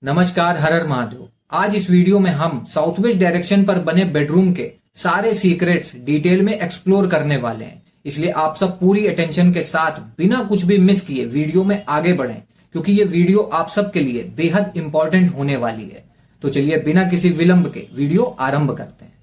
नमस्कार, हर हर महादेव। आज इस वीडियो में हम साउथ वेस्ट डायरेक्शन पर बने बेडरूम के सारे सीक्रेट्स डिटेल में एक्सप्लोर करने वाले हैं, इसलिए आप सब पूरी अटेंशन के साथ बिना कुछ भी मिस किए वीडियो में आगे बढ़ें, क्योंकि ये वीडियो आप सब के लिए बेहद इंपॉर्टेंट होने वाली है। तो चलिए बिना किसी विलंब के वीडियो आरंभ करते हैं।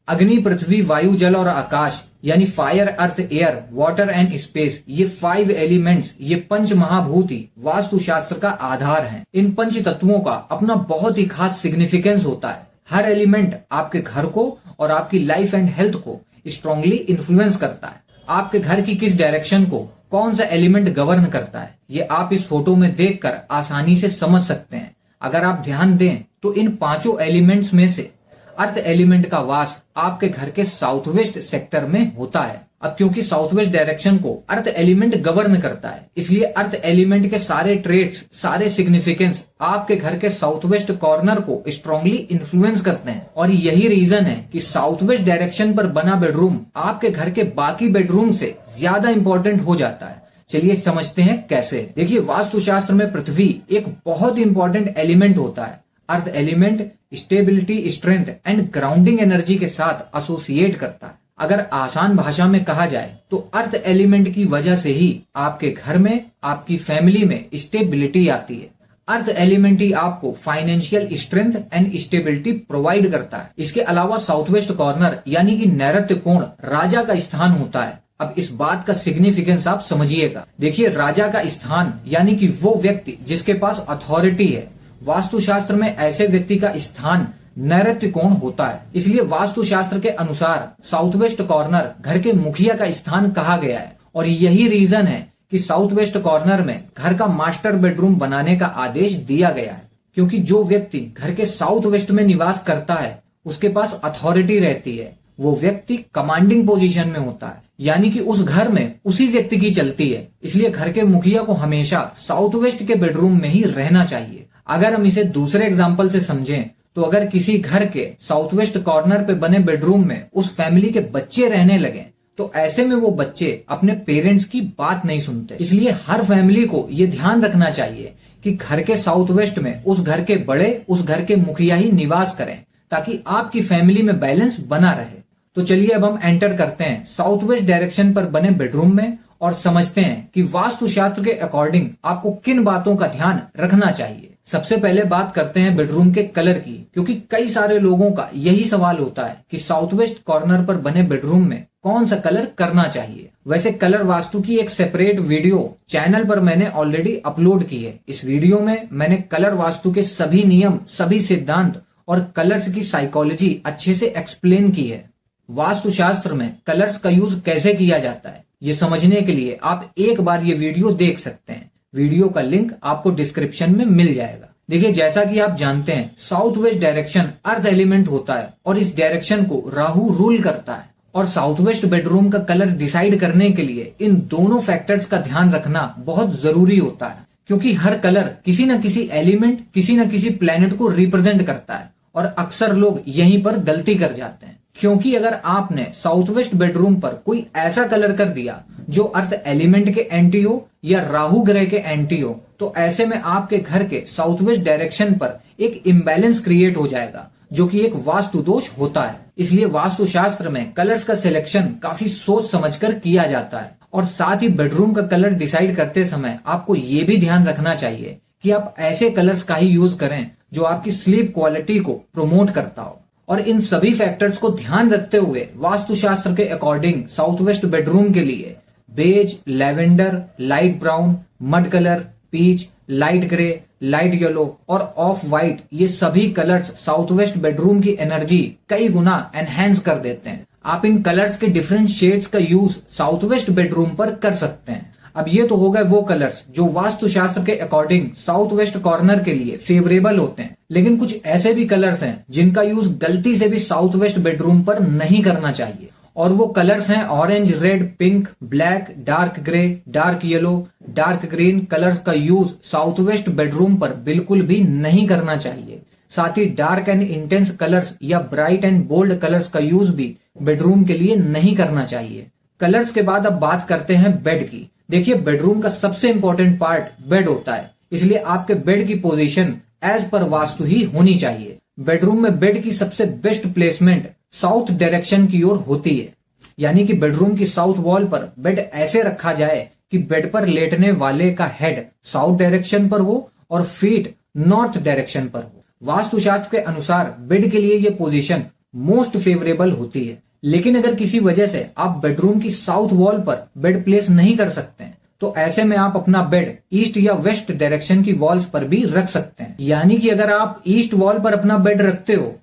अग्नि, पृथ्वी, वायु, जल और आकाश यानी fire, earth, air, water and space, ये 5 एलिमेंट्स, ये पंच महाभूत ही वास्तुशास्त्र का आधार हैं। इन पंच तत्वों का अपना बहुत ही खास सिग्निफिकेंस होता है। हर एलिमेंट आपके घर को और आपकी लाइफ एंड हेल्थ को स्ट्रांगली इन्फ्लुएंस करता है। आपके घर की किस डायरेक्शन को कौन सा एलिमेंट गवर्न करता है, ये आप इस फोटो में देखकर आसानी से समझ सकते हैं। अगर आप ध्यान दें तो इन पांचों एलिमेंट्स में से अर्थ एलिमेंट का वास आपके घर के साउथ वेस्ट सेक्टर में होता है। अब क्योंकि साउथ वेस्ट डायरेक्शन को अर्थ एलिमेंट गवर्न करता है, इसलिए अर्थ एलिमेंट के सारे ट्रेट्स, सारे सिग्निफिकेंस आपके घर के साउथ वेस्ट कॉर्नर को स्ट्रांगली इन्फ्लुएंस करते हैं। और यही रीजन है कि साउथ वेस्ट डायरेक्शन पर बना बेडरूम आपके घर के बाकी बेडरूम से ज्यादा इंपॉर्टेंट हो जाता है। चलिए समझते हैं कैसे। देखिए, वास्तुशास्त्र में पृथ्वी एक बहुत इंपॉर्टेंट एलिमेंट होता है। Earth element stability, strength and grounding energy के साथ एसोसिएट करता है। अगर आसान भाषा में कहा जाए तो अर्थ एलिमेंट की वजह से ही आपके घर में, आपकी फैमिली में स्टेबिलिटी आती है। अर्थ एलिमेंट ही आपको financial strength and stability provide करता है। इसके अलावा साउथ वेस्ट कॉर्नर यानी कि नैऋत्य कोण राजा का स्थान होता है। अब इस बात का सिग्निफिकेंस आप समझिएगा। देखिए, राजा का स्थान यानी कि वो व्यक्ति जिसके पास अथॉरिटी है। वास्तुशास्त्र में ऐसे व्यक्ति का स्थान नैऋत्य कोण होता है। इसलिए वास्तुशास्त्र के अनुसार साउथ वेस्ट कॉर्नर घर के मुखिया का स्थान कहा गया है। और यही रीजन है कि साउथ वेस्ट कॉर्नर में घर का मास्टर बेडरूम बनाने का आदेश दिया गया है, क्योंकि जो व्यक्ति घर के साउथ वेस्ट में निवास करता है उसके पास अथॉरिटी रहती है। वो व्यक्ति कमांडिंग पोजीशन में होता है, यानी कि उस घर में उसी व्यक्ति की चलती है। इसलिए घर के मुखिया को हमेशा साउथ वेस्ट के बेडरूम में ही रहना चाहिए। अगर हम इसे दूसरे एग्जाम्पल से समझें तो अगर किसी घर के साउथ वेस्ट कॉर्नर पे बने बेडरूम में उस फैमिली के बच्चे रहने लगे तो ऐसे में वो बच्चे अपने पेरेंट्स की बात नहीं सुनते। इसलिए हर फैमिली को ये ध्यान रखना चाहिए कि घर के साउथ वेस्ट में उस घर के बड़े, उस घर के मुखिया ही निवास करें, ताकि आपकी फैमिली में बैलेंस बना रहे। तो चलिए अब हम एंटर करते हैं साउथ वेस्ट डायरेक्शन पर बने बेडरूम में और समझते हैं कि वास्तुशास्त्र के अकॉर्डिंग आपको किन बातों का ध्यान रखना चाहिए। सबसे पहले बात करते हैं बेडरूम के कलर की, क्योंकि कई सारे लोगों का यही सवाल होता है कि साउथ वेस्ट कॉर्नर पर बने बेडरूम में कौन सा कलर करना चाहिए। वैसे कलर वास्तु की एक सेपरेट वीडियो चैनल पर मैंने ऑलरेडी अपलोड की है। इस वीडियो में मैंने कलर वास्तु के सभी नियम, सभी सिद्धांत और कलर्स की साइकोलॉजी अच्छे से एक्सप्लेन की है। वास्तुशास्त्र में कलर्स का यूज कैसे किया जाता है ये समझने के लिए आप एक बार ये वीडियो देख सकते हैं। वीडियो का लिंक आपको डिस्क्रिप्शन में मिल जाएगा। देखिए, जैसा कि आप जानते हैं south west direction earth element होता है और इस डायरेक्शन को राहु रूल करता है। और साउथ वेस्ट बेडरूम का कलर डिसाइड करने के लिए इन दोनों फैक्टर्स का ध्यान रखना बहुत जरूरी होता है, क्योंकि हर कलर किसी न किसी एलिमेंट, किसी न किसी प्लेनेट को रिप्रेजेंट करता है। और अक्सर लोग यहीं पर गलती कर जाते हैं, क्योंकि अगर आपने साउथ वेस्ट बेडरूम पर कोई ऐसा कलर कर दिया जो अर्थ एलिमेंट के एंटी हो या राहु ग्रह के एंटी हो, तो ऐसे में आपके घर के साउथ वेस्ट डायरेक्शन पर एक इम्बैलेंस क्रिएट हो जाएगा, जो कि एक वास्तु दोष होता है। इसलिए वास्तुशास्त्र में कलर्स का सिलेक्शन काफी सोच समझकर किया जाता है। और साथ ही बेडरूम का कलर डिसाइड करते समय आपको ये भी ध्यान रखना चाहिए कि आप ऐसे कलर्स का ही यूज करें जो आपकी स्लीप क्वालिटी को प्रमोट करता हो। और इन सभी फैक्टर्स को ध्यान रखते हुए वास्तुशास्त्र के अकॉर्डिंग साउथ वेस्ट बेडरूम के लिए beige, lavender, light brown, mud colour, peach, light grey, light yellow और ऑफ व्हाइट, ये सभी कलर्स साउथ वेस्ट बेडरूम की एनर्जी कई गुना एनहेंस कर देते हैं। आप इन कलर्स के डिफरेंट शेड्स का यूज साउथ वेस्ट बेडरूम पर कर सकते हैं। अब ये तो हो गए वो कलर्स जो वास्तुशास्त्र के अकॉर्डिंग साउथ वेस्ट कॉर्नर के लिए फेवरेबल होते हैं। लेकिन कुछ ऐसे भी कलर्स हैं जिनका यूज गलती से भी साउथ वेस्ट बेडरूम पर नहीं करना चाहिए। और वो कलर्स हैं orange, red, pink, black, dark grey, dark yellow, dark green. Colours का यूज साउथ वेस्ट बेडरूम पर बिल्कुल भी नहीं करना चाहिए। साथ ही डार्क एंड इंटेंस कलर्स या ब्राइट एंड बोल्ड कलर्स का यूज भी बेडरूम के लिए नहीं करना चाहिए। कलर्स के बाद अब बात करते हैं बेड की। देखिए, बेडरूम का सबसे इंपॉर्टेंट पार्ट बेड होता है, इसलिए आपके बेड की पोजीशन एज पर वास्तु ही होनी चाहिए। बेडरूम में बेड की सबसे बेस्ट प्लेसमेंट साउथ डायरेक्शन की ओर होती है, यानी कि बेडरूम की साउथ वॉल पर बेड ऐसे रखा जाए कि बेड पर लेटने वाले का हेड साउथ डायरेक्शन पर हो और फीट नॉर्थ डायरेक्शन पर हो। वास्तुशास्त्र के अनुसार बेड के लिए यह पोजीशन मोस्ट फेवरेबल होती है। लेकिन अगर किसी वजह से आप बेडरूम की साउथ वॉल पर बेड प्लेस नहीं कर सकते हैं, तो ऐसे में आप अपना बेड ईस्ट या वेस्ट डायरेक्शन की वॉल्स पर भी रख सकते हैं। यानी कि अगर आप ईस्ट वॉल पर अपना बेड रखते हो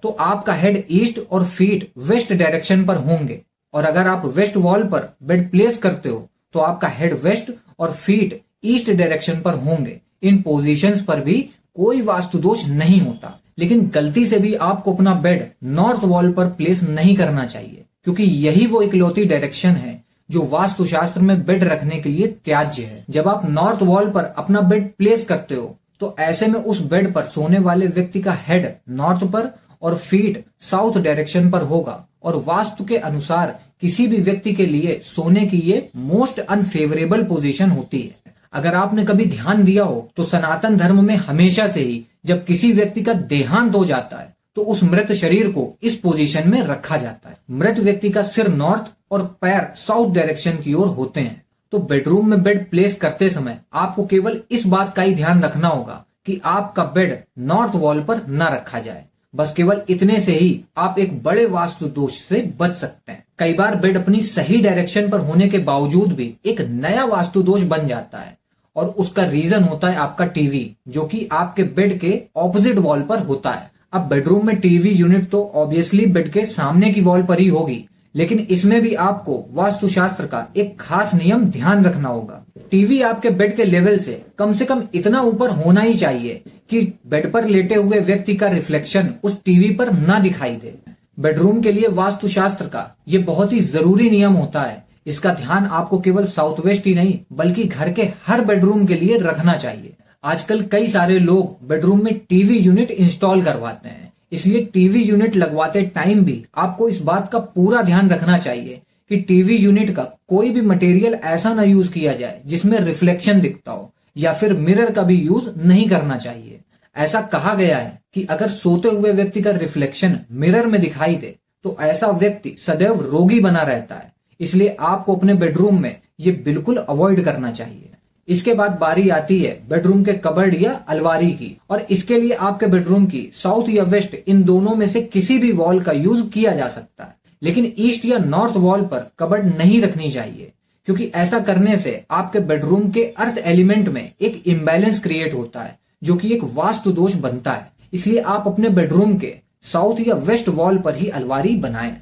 तो आपका हेड ईस्ट और फीट वेस्ट डायरेक्शन पर होंगे, और अगर आप वेस्ट वॉल पर बेड प्लेस करते हो तो आपका हेड वेस्ट और फीट ईस्ट डायरेक्शन पर होंगे। इन पोजीशंस पर भी कोई वास्तु दोष नहीं होता। लेकिन गलती से भी आपको अपना बेड नॉर्थ वॉल पर प्लेस नहीं करना चाहिए, क्योंकि यही वो इकलौती डायरेक्शन है जो वास्तुशास्त्र में बेड रखने के लिए त्याज्य है। जब आप नॉर्थ वॉल पर अपना बेड प्लेस करते हो तो ऐसे में उस बेड पर सोने वाले व्यक्ति का हेड नॉर्थ पर और फीट साउथ डायरेक्शन पर होगा, और वास्तु के अनुसार किसी भी व्यक्ति के लिए सोने की ये मोस्ट अनफेवरेबल पोजीशन होती है। अगर आपने कभी ध्यान दिया हो तो सनातन धर्म में हमेशा से ही जब किसी व्यक्ति का देहांत हो जाता है तो उस मृत शरीर को इस पोजीशन में रखा जाता है। मृत व्यक्ति का सिर नॉर्थ और पैर साउथ डायरेक्शन की ओर होते हैं। तो बेडरूम में बेड प्लेस करते समय आपको केवल इस बात का ही ध्यान रखना होगा कि आपका बेड नॉर्थ वॉल पर न रखा जाए। बस केवल इतने से ही आप एक बड़े वास्तु दोष से बच सकते हैं। कई बार बेड अपनी सही डायरेक्शन पर होने के बावजूद भी एक नया वास्तु दोष बन जाता है, और उसका रीजन होता है आपका टीवी, जो कि आपके बेड के ऑपोजिट वॉल पर होता है। अब बेडरूम में टीवी यूनिट तो ऑब्वियसली बेड के सामने की वॉल पर ही होगी, लेकिन इसमें भी आपको वास्तुशास्त्र का एक खास नियम ध्यान रखना होगा। टीवी आपके बेड के लेवल से कम इतना ऊपर होना ही चाहिए कि बेड पर लेटे हुए व्यक्ति का रिफ्लेक्शन उस टीवी पर ना दिखाई दे। बेडरूम के लिए वास्तुशास्त्र का ये बहुत ही जरूरी नियम होता है। इसका ध्यान आपको केवल साउथ वेस्ट ही नहीं बल्कि घर के हर बेडरूम के लिए रखना चाहिए। आजकल कई सारे लोग बेडरूम में टीवी यूनिट इंस्टॉल करवाते हैं, इसलिए टीवी यूनिट लगवाते टाइम भी आपको इस बात का पूरा ध्यान रखना चाहिए कि टीवी यूनिट का कोई भी मटेरियल ऐसा ना यूज किया जाए जिसमें रिफ्लेक्शन दिखता हो, या फिर मिरर का भी यूज नहीं करना चाहिए। ऐसा कहा गया है कि अगर सोते हुए व्यक्ति का रिफ्लेक्शन मिरर में दिखाई दे तो ऐसा व्यक्ति सदैव रोगी बना रहता है, इसलिए आपको अपने बेडरूम में ये बिल्कुल अवॉइड करना चाहिए। इसके बाद बारी आती है बेडरूम के कबर्ड या अलमारी की, और इसके लिए आपके बेडरूम की साउथ या वेस्ट इन दोनों में से किसी भी वॉल का यूज किया जा सकता है, लेकिन ईस्ट या नॉर्थ वॉल पर कबर्ड नहीं रखनी चाहिए, क्योंकि ऐसा करने से आपके बेडरूम के अर्थ एलिमेंट में एक इम्बैलेंस क्रिएट होता है, जो कि एक वास्तु दोष बनता है। इसलिए आप अपने बेडरूम के साउथ या वेस्ट वॉल पर ही अलमारी बनाएं।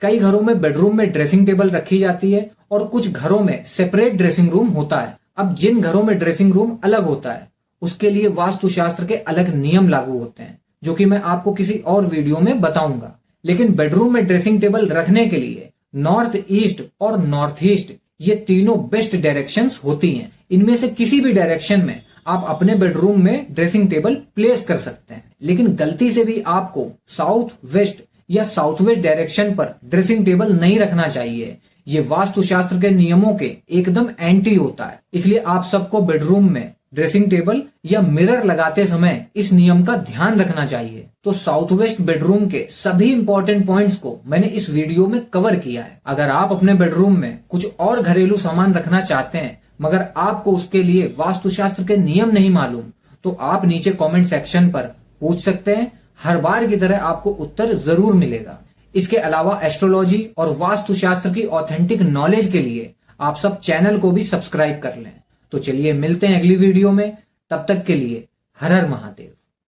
कई घरों में बेडरूम में ड्रेसिंग टेबल रखी जाती है और कुछ घरों में सेपरेट ड्रेसिंग रूम होता है। अब जिन घरों में ड्रेसिंग रूम अलग होता है उसके लिए वास्तुशास्त्र के अलग नियम लागू होते हैं, जो कि मैं आपको किसी और वीडियो में बताऊंगा। लेकिन बेडरूम में ड्रेसिंग टेबल रखने के लिए नॉर्थ ईस्ट और नॉर्थ ईस्ट ये तीनों बेस्ट डायरेक्शंस होती हैं। इनमें से किसी भी डायरेक्शन में आप अपने बेडरूम में ड्रेसिंग टेबल प्लेस कर सकते हैं, लेकिन गलती से भी आपको साउथ वेस्ट या साउथ वेस्ट डायरेक्शन पर ड्रेसिंग टेबल नहीं रखना चाहिए। ये वास्तुशास्त्र के नियमों के एकदम एंटी होता है। इसलिए आप सबको बेडरूम में ड्रेसिंग टेबल या मिरर लगाते समय इस नियम का ध्यान रखना चाहिए। तो साउथ वेस्ट बेडरूम के सभी इंपॉर्टेंट पॉइंट्स को मैंने इस वीडियो में कवर किया है। अगर आप अपने बेडरूम में कुछ और घरेलू सामान रखना चाहते हैं मगर आपको उसके लिए वास्तुशास्त्र के नियम नहीं मालूम, तो आप नीचे कमेंट सेक्शन पर पूछ सकते हैं। हर बार की तरह आपको उत्तर जरूर मिलेगा। इसके अलावा एस्ट्रोलॉजी और वास्तुशास्त्र की ऑथेंटिक नॉलेज के लिए आप सब चैनल को भी सब्सक्राइब कर लें। तो चलिए मिलते हैं अगली वीडियो में, तब तक के लिए हर हर महादेव।